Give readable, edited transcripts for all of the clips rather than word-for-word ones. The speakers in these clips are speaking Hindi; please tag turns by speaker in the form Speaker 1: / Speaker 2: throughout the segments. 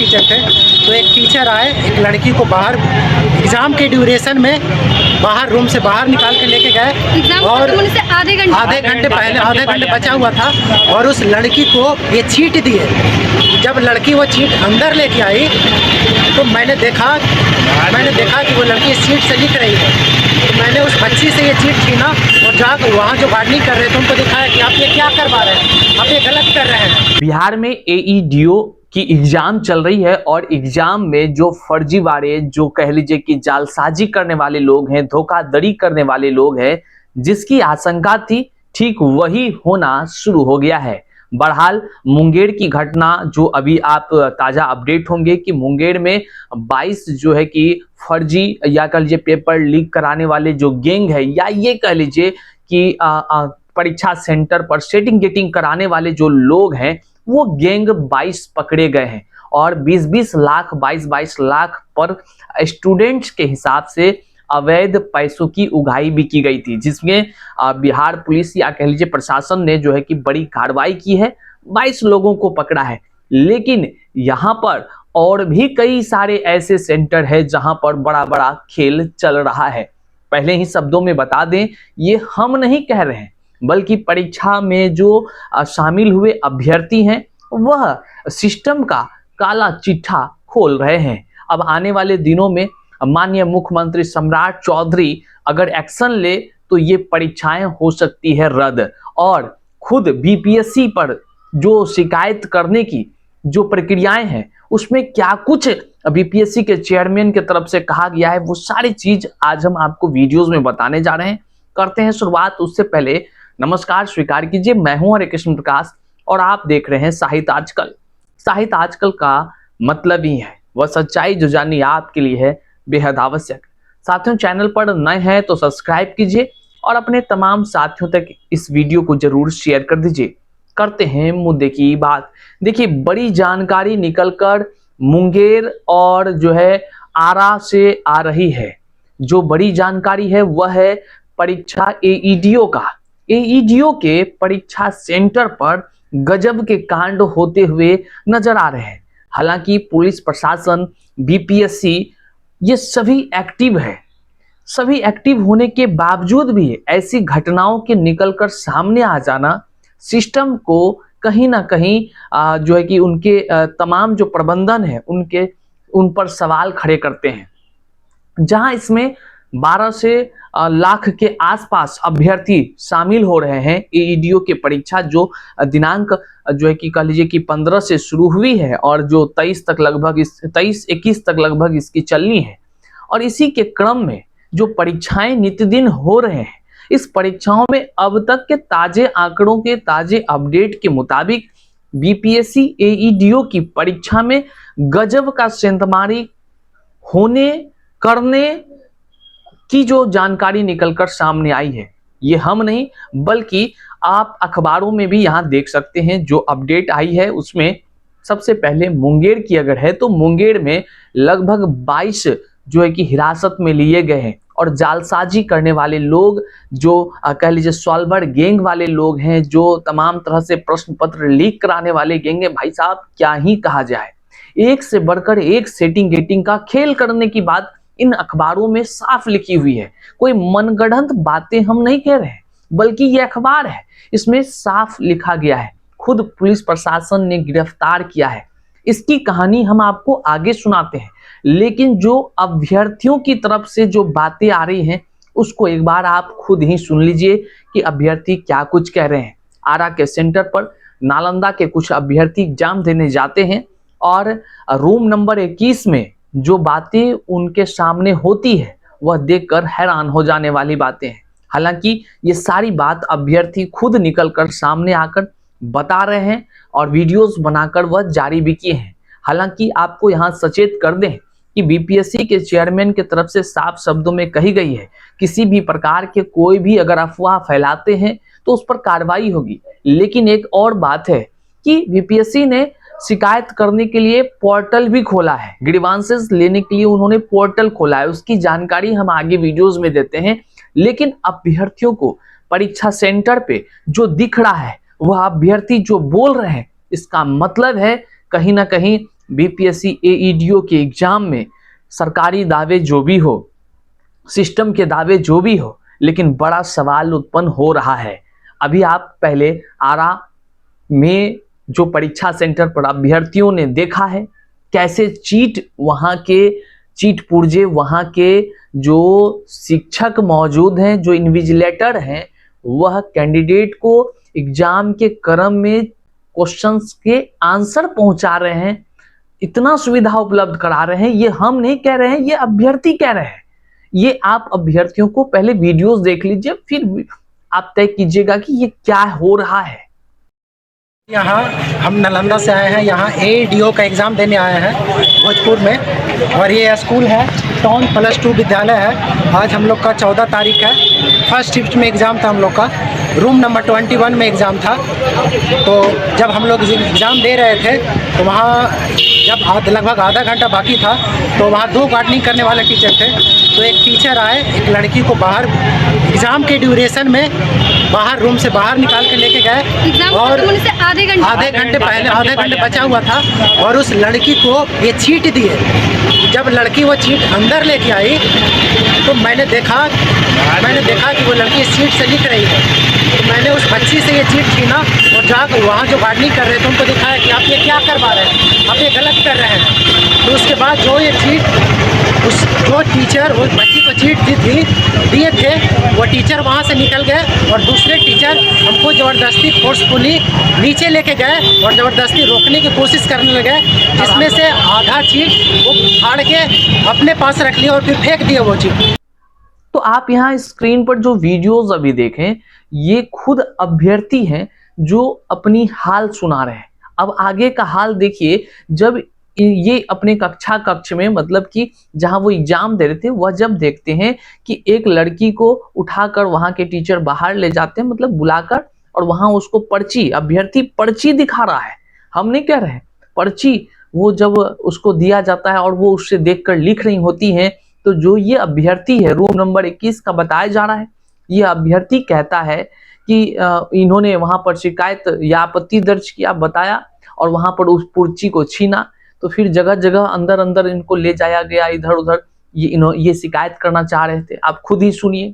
Speaker 1: टीचर थे, तो एक टीचर आए, एक लड़की को बाहर एग्ज़ाम के ड्यूरेशन में बाहर रूम से बाहर निकाल के लेके गए और आधे घंटे बचा हुआ था और उस लड़की को ये चीट दिए। जब लड़की वो चीट अंदर लेके आई तो मैंने देखा कि वो लड़की इस चीट से लिख रही है। तो मैंने उस बच्ची से ये चीट छीना और जाकर वहाँ जो गार्डनिंग कर रहे थे उनको दिखाया कि आप ये क्या करवा रहे हैं, आप ये गलत कर रहे हैं।
Speaker 2: बिहार में एईडीओ की एग्जाम चल रही है और एग्जाम में जो फर्जीवाड़े, जो कह लीजिए कि जालसाजी करने वाले लोग हैं, धोखाधड़ी करने वाले लोग हैं, जिसकी आशंका थी ठीक वही होना शुरू हो गया है। बहरहाल मुंगेर की घटना जो अभी आप ताजा अपडेट होंगे कि मुंगेर में 22 जो है कि फर्जी या कह लीजिए पेपर लीक कराने वाले जो गैंग है, या ये कह लीजिए कि परीक्षा सेंटर पर सेटिंग गेटिंग कराने वाले जो लोग हैं, वो गैंग 22 पकड़े गए हैं और 20-20 लाख 22-22 लाख पर स्टूडेंट्स के हिसाब से अवैध पैसों की उगाही भी की गई थी, जिसमें बिहार पुलिस या कह लीजिए प्रशासन ने जो है कि बड़ी कार्रवाई की है, 22 लोगों को पकड़ा है। लेकिन यहाँ पर और भी कई सारे ऐसे सेंटर है जहां पर बड़ा बड़ा खेल चल रहा है। पहले ही शब्दों में बता दें, ये हम नहीं कह रहे हैं, बल्कि परीक्षा में जो शामिल हुए अभ्यर्थी हैं वह सिस्टम का काला चिट्ठा खोल रहे हैं। अब आने वाले दिनों में माननीय मुख्यमंत्री सम्राट चौधरी अगर एक्शन ले तो ये परीक्षाएं हो सकती है रद्द, और खुद बीपीएससी पर जो शिकायत करने की जो प्रक्रियाएं हैं उसमें क्या कुछ बीपीएससी के चेयरमैन की तरफ से कहा गया है, वो सारी चीज आज हम आपको वीडियोस में बताने जा रहे हैं। करते हैं शुरुआत। उससे पहले नमस्कार स्वीकार कीजिए, मैं हूं हरे कृष्ण प्रकाश और आप देख रहे हैं साहित्य आजकल। साहित्य आजकल का मतलब ही है वह सच्चाई जो जाननी आपके लिए है बेहद आवश्यक। साथियों, चैनल पर नए हैं तो सब्सक्राइब कीजिए और अपने तमाम साथियों तक इस वीडियो को जरूर शेयर कर दीजिए। करते हैं मुद्दे की बात। देखिए, बड़ी जानकारी निकलकर मुंगेर और जो है आरा से आ रही है। जो बड़ी जानकारी है वह है परीक्षा एईडीओ का। एईडीओ के परीक्षा सेंटर पर गजब के कांड होते हुए नजर आ रहे हैं। हालांकि पुलिस प्रशासन, बीपीएससी, ये सभी एक्टिव है। सभी एक्टिव होने के बावजूद भी ऐसी घटनाओं के निकलकर सामने आ जाना सिस्टम को कहीं ना कहीं जो है कि उनके तमाम जो प्रबंधन है उन पर सवाल खड़े करते हैं। जहां इसमें 12 से लाख के आसपास अभ्यर्थी शामिल हो रहे हैं एईडीओ के परीक्षा, जो दिनांक जो है कि कह लीजिए कि 15 से शुरू हुई है और जो 23-21 तक लगभग इसकी चलनी है। और इसी के क्रम में जो परीक्षाएं नित्यदिन हो रहे हैं, इस परीक्षाओं में अब तक के ताजे आंकड़ों के ताजे अपडेट के मुताबिक बीपीएससी एईडीओ की परीक्षा में गजब का सेंधमारी करने की जो जानकारी निकलकर सामने आई है, ये हम नहीं बल्कि आप अखबारों में भी यहां देख सकते हैं। जो अपडेट आई है उसमें सबसे पहले मुंगेर की अगर है तो मुंगेर में लगभग 22 जो है कि हिरासत में लिए गए हैं और जालसाजी करने वाले लोग, जो कह लीजिए सॉल्वर गैंग वाले लोग हैं, जो तमाम तरह से प्रश्न पत्र लीक कराने वाले गैंग है। भाई साहब, क्या ही कहा जाए, एक से बढ़कर एक सेटिंग गेटिंग का खेल करने की बात इन अखबारों में साफ लिखी हुई है। कोई मनगढ़ंत बातें हम नहीं कह रहे हैं, बल्कि ये अखबार है, इसमें साफ लिखा गया है। खुद पुलिस प्रशासन ने गिरफ्तार किया है। इसकी कहानी हम आपको आगे सुनाते हैं, लेकिन जो अभ्यर्थियों की तरफ से जो बातें आ रही हैं उसको एक बार आप खुद ही सुन लीजिए कि अभ्यर्थी क्या कुछ कह रहे हैं। आरा के सेंटर पर नालंदा के कुछ अभ्यर्थी एग्जाम देने जाते हैं और रूम नंबर 21 में जो बातें उनके सामने होती है वह देखकर हैरान हो जाने वाली बातें हैं। हालांकि ये सारी बात अभ्यर्थी खुद निकलकर सामने आकर बता रहे हैं और वीडियोस बनाकर वह जारी भी किए हैं। हालांकि आपको यहाँ सचेत कर दें कि बीपीएससी के चेयरमैन की तरफ से साफ शब्दों में कही गई है, किसी भी प्रकार के कोई भी अगर अफवाह फैलाते हैं तो उस पर कार्रवाई होगी। लेकिन एक और बात है कि बीपीएससी ने शिकायत करने के लिए पोर्टल भी खोला है, ग्रीवांसेस लेने के लिए उन्होंने पोर्टल खोला है। उसकी जानकारी हम आगे वीडियोस में देते हैं। लेकिन अभ्यर्थियों को परीक्षा सेंटर पे जो दिख रहा है, वह अभ्यर्थी जो बोल रहे हैं, इसका मतलब है कहीं ना कहीं बीपीएससी एईडीओ के एग्जाम में सरकारी दावे जो भी हो, सिस्टम के दावे जो भी हो, लेकिन बड़ा सवाल उत्पन्न हो रहा है। अभी आप पहले आरा में जो परीक्षा सेंटर पर अभ्यर्थियों ने देखा है कैसे वहां के चीट पुर्जे, वहां के जो शिक्षक मौजूद हैं, जो इन्विजिलेटर हैं, वह कैंडिडेट को एग्जाम के क्रम में क्वेश्चंस के आंसर पहुंचा रहे हैं, इतना सुविधा उपलब्ध करा रहे हैं। ये हम नहीं कह रहे हैं, ये अभ्यर्थी कह रहे हैं। ये आप अभ्यर्थियों को पहले वीडियोस देख लीजिए, फिर आप तय कीजिएगा कि ये क्या हो रहा है।
Speaker 1: यहाँ हम नालंदा से आए हैं, यहाँ एईडीओ का एग्ज़ाम देने आए हैं भोजपुर में, और ये स्कूल है टाउन +2 विद्यालय है। आज हम लोग का 14 तारीख है, फर्स्ट शिफ्ट में एग्ज़ाम था हम लोग का, रूम नंबर 21 में एग्ज़ाम था। तो जब हम लोग एग्ज़ाम दे रहे थे तो वहाँ जब लगभग आधा घंटा बाकी था तो वहाँ 2 गार्डनिंग करने वाले टीचर थे। तो एक टीचर आए, एक लड़की को बाहर एग्ज़ाम के ड्यूरेशन में बाहर रूम से बाहर निकाल के लेके गए, और आधे घंटे पहले आधे घंटे बचा हुआ था, और उस लड़की को ये चीट दिए। जब लड़की वो चीट अंदर लेके आई तो मैंने देखा कि वो लड़की इस चीट से लिख रही है। तो मैंने उस बच्ची से ये चीट छीना और जाकर वहाँ जो गार्डनिंग कर रहे थे उनको दिखाया कि आप ये क्या करवा रहे हैं, आप ये गलत कर रहे हैं। तो उसके बाद जो टीचर उस बच्ची को चीट दिए थे, वो टीचर वहाँ से निकल गए, और दूसरे टीचर हमको ज़बरदस्ती फोर्सफुली नीचे लेके गए और ज़बरदस्ती रोकने की कोशिश करने लगे, जिसमें से आधा चीट वो फाड़ के अपने पास रख लिया और फिर फेंक दिया वो चीट।
Speaker 2: तो आप यहाँ स्क्रीन पर जो वीडियोस अभी देखें, ये खुद अभ्यर्थी हैं जो अपनी हाल सुना रहे हैं। अब आगे का हाल देखिए, जब ये अपने कक्ष में, मतलब कि जहां वो एग्जाम दे रहे थे, वह जब देखते हैं कि एक लड़की को उठाकर वहां के टीचर बाहर ले जाते हैं, मतलब बुलाकर, और वहां उसको अभ्यर्थी पर्ची दिखा रहा है। हम नहीं कह रहे हैं, पर्ची वो जब उसको दिया जाता है और वो उससे देखकर लिख रही होती हैं, तो जो ये अभ्यर्थी है रूम नंबर 21 का बताया जा रहा है, ये अभ्यर्थी कहता है कि इन्होंने वहां पर शिकायत या आपत्ति दर्ज किया, बताया, और वहां पर उस पर्ची को छीना। तो फिर जगह जगह अंदर इनको ले जाया गया, इधर उधर ये शिकायत करना चाह रहे थे। आप खुद ही सुनिए।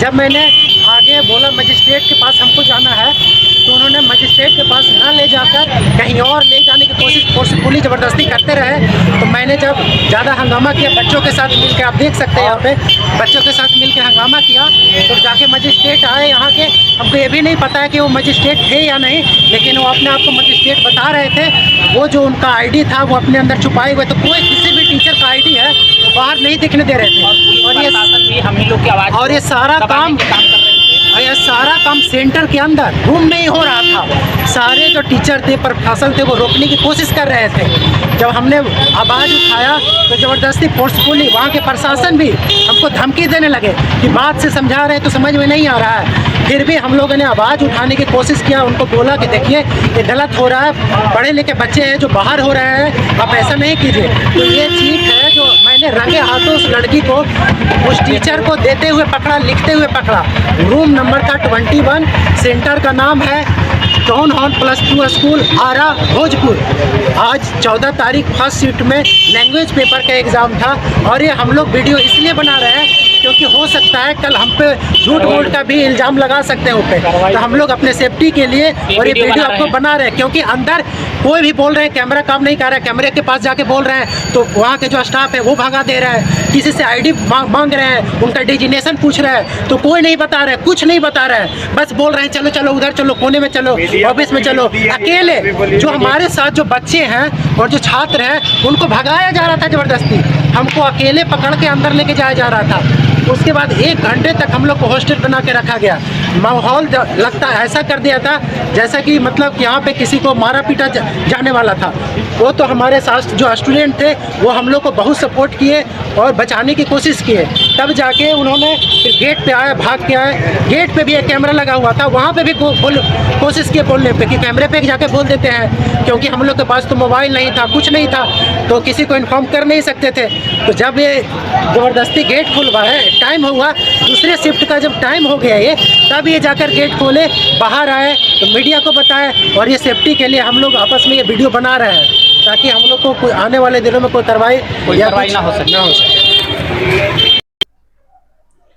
Speaker 1: जब मैंने आगे बोला मजिस्ट्रेट के पास हमको जाना है, तो उन्होंने मजिस्ट्रेट के पास ना ले जाकर कहीं और ले जाने की कोशिश फोर्सफुली ज़बरदस्ती करते रहे। तो मैंने जब ज़्यादा हंगामा किया, बच्चों के साथ मिलकर, आप देख सकते हैं यहाँ पे बच्चों के साथ मिलकर हंगामा किया, तो जाके मजिस्ट्रेट आए यहाँ के। हमको ये भी नहीं पता है कि वो मजिस्ट्रेट थे या नहीं, लेकिन वो अपने आप को मजिस्ट्रेट बता रहे थे। वो जो उनका ID था वो अपने अंदर छुपाए हुए, तो कोई किसी भी टीचर का ID है वो बाहर नहीं दिखने दे रहे थे। और ये सारा काम सेंटर के अंदर रूम में ही हो रहा था। सारे जो टीचर थे, प्रशासन थे, वो रोकने की कोशिश कर रहे थे। जब हमने आवाज़ उठाया तो ज़बरदस्ती फोर्सफुली वहाँ के प्रशासन भी हमको धमकी देने लगे कि बात से समझा रहे हैं तो समझ में नहीं आ रहा है। फिर भी हम लोगों ने आवाज़ उठाने की कोशिश किया, उनको बोला कि देखिए ये गलत हो रहा है, पढ़े लिखे बच्चे हैं जो बाहर हो रहे हैं, आप ऐसा नहीं कीजिए। तो ये चीट है जो मैंने रंगे हाथों उस लड़की को, उस टीचर को देते हुए पकड़ा, लिखते हुए पकड़ा। रूम नंबर था 21, सेंटर का नाम है टाउन हॉल +2 स्कूल आरा भोजपुर। आज 14 तारीख फर्स्ट शिफ्ट में लैंग्वेज पेपर का एग्ज़ाम था, और ये हम लोग वीडियो इसलिए बना रहे हैं क्योंकि हो सकता है कल हम पे झूठ बोल का भी इल्ज़ाम लगा सकते हैं ऊपर। तो हम लोग अपने सेफ्टी के लिए और ये वीडियो आपको बना रहे हैं, क्योंकि अंदर कोई भी बोल रहे हैं कैमरा काम नहीं कर रहा है, कैमरे के पास जाके बोल रहे हैं तो वहाँ के जो स्टाफ है वो भगा दे रहा है, किसी से ID मांग रहे हैं, उनका डिजिग्नेशन पूछ रहे हैं, तो कोई नहीं बता रहे, कुछ नहीं बता रहे हैं, बस बोल रहे हैं चलो चलो उधर चलो, कोने में चलो, ऑफिस में चलो। अकेले जो हमारे साथ जो बच्चे हैं और जो छात्र हैं उनको भगाया जा रहा था ज़बरदस्ती, हमको अकेले पकड़ के अंदर लेके जाया जा रहा था। उसके बाद 1 घंटे तक हम लोग को हॉस्टल बना के रखा गया। माहौल लगता ऐसा कर दिया था जैसा कि मतलब यहाँ पे किसी को मारा पीटा जाने वाला था। वो तो हमारे साथ जो स्टूडेंट थे वो हम लोग को बहुत सपोर्ट किए और बचाने की कोशिश किए, तब जाके उन्होंने फिर गेट पे आए, भाग के आए। गेट पे भी एक कैमरा लगा हुआ था, वहाँ पे भी कोशिश किए बोलने पे कि कैमरे पे जाके बोल देते हैं, क्योंकि हम लोग के पास तो मोबाइल नहीं था, कुछ नहीं था, तो किसी को इन्फॉर्म कर नहीं सकते थे। तो जब ये ज़बरदस्ती गेट खुलवाए, टाइम हुआ दूसरे शिफ्ट का, जब टाइम हो गया ये, तब ये जाकर गेट खोले, बाहर आए तो मीडिया को बताए, और ये सेफ्टी के लिए हम लोग आपस में ये वीडियो बना रहे हैं। ताकि हम लोग को कोई आने वाले दिनों में कोई कार्रवाई
Speaker 3: ना हो सके।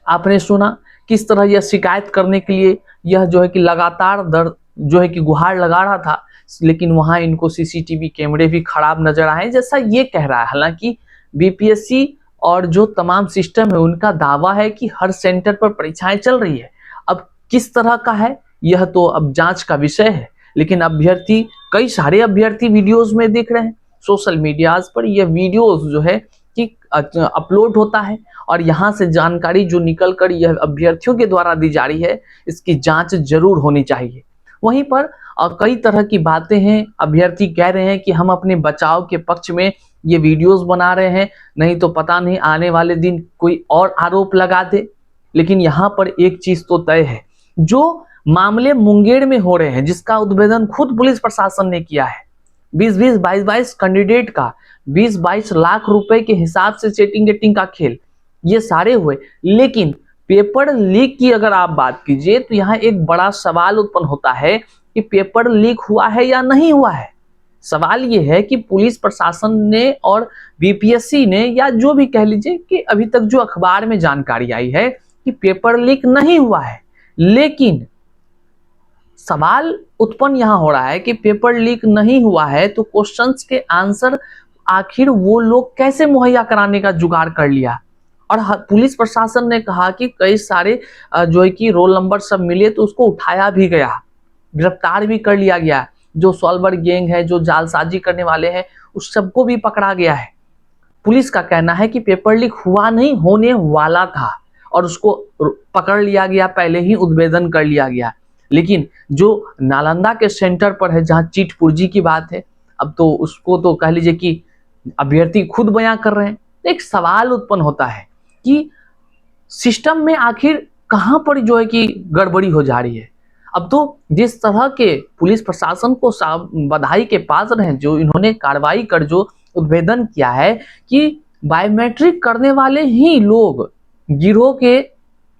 Speaker 2: आपने सुना किस तरह यह शिकायत करने के लिए यह जो है कि लगातार दर जो है कि गुहार लगा रहा था, लेकिन वहां इनको सीसीटीवी कैमरे भी खराब नजर आए जैसा ये कह रहा है। हालांकि बीपीएससी और जो तमाम सिस्टम है उनका दावा है कि हर सेंटर पर परीक्षाएं चल रही है। अब किस तरह का है यह तो अब जांच का विषय है, लेकिन अभ्यर्थी, कई सारे अभ्यर्थी वीडियोज में दिख रहे हैं सोशल मीडियाज पर। यह वीडियोज जो है कि अपलोड होता है और यहाँ से जानकारी जो निकल कर यह अभ्यर्थियों के द्वारा दी जा रही है, इसकी जांच जरूर होनी चाहिए। वहीं पर कई तरह की बातें हैं। अभ्यर्थी कह रहे हैं कि हम अपने बचाव के पक्ष में ये वीडियोस बना रहे हैं, नहीं तो पता नहीं आने वाले दिन कोई और आरोप लगा दे। लेकिन यहाँ पर एक चीज तो तय है, जो मामले मुंगेर में हो रहे हैं जिसका उद्भेदन खुद पुलिस प्रशासन ने किया है, 20-20, 22-22 कैंडिडेट का 20-22 लाख रुपए के हिसाब से चीटिंग गेटिंग का खेल, ये सारे हुए। लेकिन पेपर लीक की अगर आप बात कीजिए तो यहाँ एक बड़ा सवाल उत्पन्न होता है कि पेपर लीक हुआ है या नहीं हुआ है। सवाल ये है कि पुलिस प्रशासन ने और बीपीएससी ने, या जो भी कह लीजिए, कि अभी तक जो अखबार में जानकारी आई है कि पेपर लीक नहीं हुआ है, लेकिन सवाल उत्पन्न यहां हो रहा है कि पेपर लीक नहीं हुआ है तो क्वेश्चंस के आंसर आखिर वो लोग कैसे मुहैया कराने का जुगाड़ कर लिया। और पुलिस प्रशासन ने कहा कि कई सारे जो है कि रोल नंबर सब मिले तो उसको उठाया भी गया, गिरफ्तार भी कर लिया गया। जो सॉल्वर गैंग है, जो जालसाजी करने वाले हैं, उस सबको भी पकड़ा गया है। पुलिस का कहना है कि पेपर लीक हुआ नहीं, होने वाला था और उसको पकड़ लिया गया, पहले ही उद्भेदन कर लिया गया। लेकिन जो नालंदा के सेंटर पर है जहां चीट पुर्जी की बात है, अब तो उसको तो कह लीजिए कि अभ्यर्थी खुद बयां कर रहे हैं। एक सवाल उत्पन्न होता है कि सिस्टम में आखिर कहां पर जो है कि गड़बड़ी हो जा रही है। अब तो जिस तरह के पुलिस प्रशासन को बधाई के पात्र हैं, जो इन्होंने कार्रवाई कर जो उद्भेदन किया है कि बायोमेट्रिक करने वाले ही लोग गिरोह के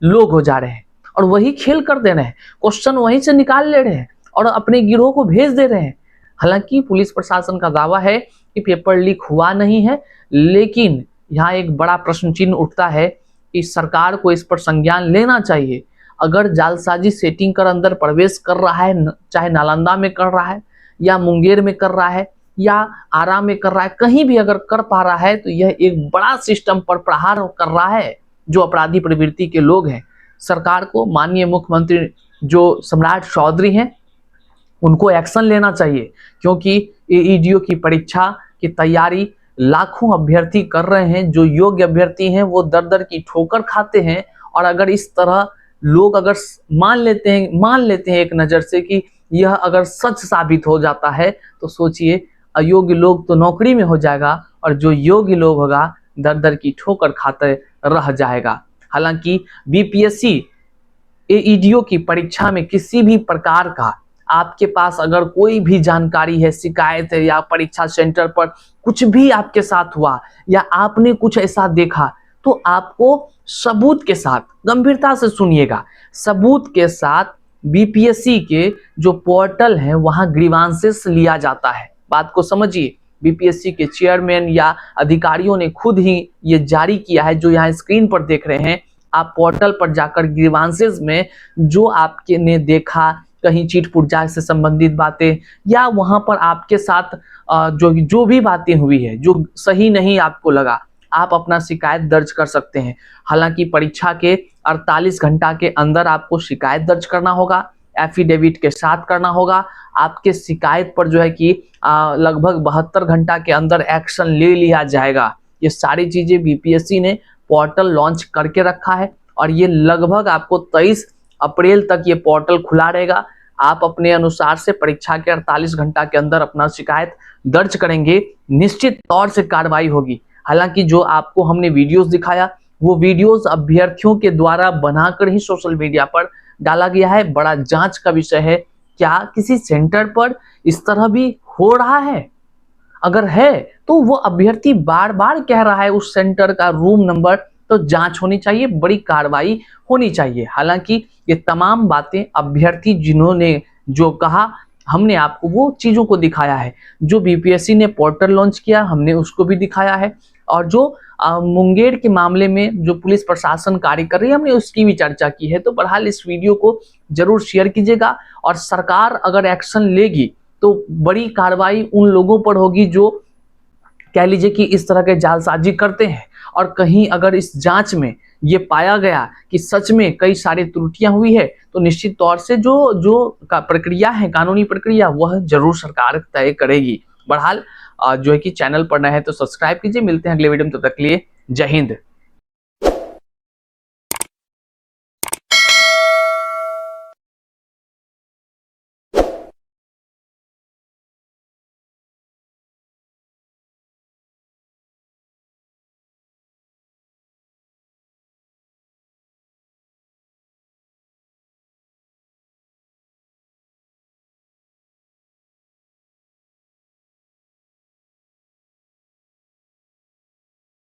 Speaker 2: लोग हो जा रहे हैं और वही खेल कर दे रहे हैं, क्वेश्चन वहीं से निकाल ले रहे हैं और अपने गिरोह को भेज दे रहे हैं। हालांकि पुलिस प्रशासन का दावा है कि पेपर लीक हुआ नहीं है, लेकिन यहाँ एक बड़ा प्रश्न चिन्ह उठता है कि सरकार को इस पर संज्ञान लेना चाहिए। अगर जालसाजी सेटिंग कर अंदर प्रवेश कर रहा है, चाहे नालंदा में कर रहा है या मुंगेर में कर रहा है या आरा में कर रहा है, कहीं भी अगर कर पा रहा है तो यह एक बड़ा सिस्टम पर प्रहार कर रहा है जो अपराधी प्रवृत्ति के लोग हैं। सरकार को, माननीय मुख्यमंत्री जो सम्राट चौधरी हैं, उनको एक्शन लेना चाहिए, क्योंकि एईडीओ की परीक्षा की तैयारी लाखों अभ्यर्थी कर रहे हैं। जो योग्य अभ्यर्थी हैं वो दर दर की ठोकर खाते हैं। और अगर इस तरह लोग अगर मान लेते हैं एक नज़र से कि यह अगर सच साबित हो जाता है तो सोचिए, अयोग्य लोग तो नौकरी में हो जाएगा और जो योग्य लोग होगा दर दर की ठोकर खाते रह जाएगा। हालांकि बीपीएससी एईडीओ की परीक्षा में किसी भी प्रकार का आपके पास अगर कोई भी जानकारी है, शिकायत है, या परीक्षा सेंटर पर कुछ भी आपके साथ हुआ या आपने कुछ ऐसा देखा, तो आपको सबूत के साथ, गंभीरता से सुनिएगा, सबूत के साथ बीपीएससी के जो पोर्टल है वहां ग्रीवांसेस लिया जाता है। बात को समझिए, बीपीएससी के चेयरमैन या अधिकारियों ने खुद ही ये जारी किया है, जो यहाँ स्क्रीन पर देख रहे हैं। आप पोर्टल पर जाकर ग्रीवांसेस में जो आपके ने देखा, कहीं चीट पुर्जा से संबंधित बातें या वहां पर आपके साथ जो भी बातें हुई है, जो सही नहीं आपको लगा, आप अपना शिकायत दर्ज कर सकते हैं। हालांकि परीक्षा के 48 घंटा के अंदर आपको शिकायत दर्ज करना होगा, एफिडेविट के साथ करना होगा। आपके शिकायत पर जो है कि लगभग 72 घंटा के अंदर एक्शन ले लिया जाएगा। ये सारी चीजें बीपीएससी ने पोर्टल लॉन्च करके रखा है और ये लगभग आपको 23 अप्रैल तक ये पोर्टल खुला रहेगा। आप अपने अनुसार से परीक्षा के 48 घंटा के अंदर अपना शिकायत दर्ज करेंगे, निश्चित तौर से कार्रवाई होगी। हालांकि जो आपको हमने वीडियोस दिखाया, वो वीडियोस अभ्यर्थियों के द्वारा बनाकर ही सोशल मीडिया पर डाला गया है। बड़ा जांच का विषय है, क्या किसी सेंटर पर इस तरह भी हो रहा है? अगर है तो वो अभ्यर्थी बार बार कह रहा है उस सेंटर का रूम नंबर, तो जांच होनी चाहिए, बड़ी कार्रवाई होनी चाहिए। हालांकि ये तमाम बातें अभ्यर्थी जिन्होंने जो कहा, हमने आपको वो चीजों को दिखाया है। जो बीपीएससी ने पोर्टल लॉन्च किया हमने उसको भी दिखाया है, और जो मुंगेर के मामले में जो पुलिस प्रशासन कार्य कर रही है हमने उसकी भी चर्चा की है। तो बहरहाल इस वीडियो को जरूर शेयर कीजिएगा, और सरकार अगर एक्शन लेगी तो बड़ी कार्रवाई उन लोगों पर होगी जो कह लीजिए कि इस तरह के जालसाजी करते हैं। और कहीं अगर इस जांच में ये पाया गया कि सच में कई सारी त्रुटियां हुई है तो निश्चित तौर से जो प्रक्रिया है, कानूनी प्रक्रिया, वह जरूर सरकार तय करेगी। बहरहाल जो है कि चैनल पर नए हैं तो सब्सक्राइब कीजिए। मिलते हैं अगले वीडियो में, तब तक के लिए जय हिंद।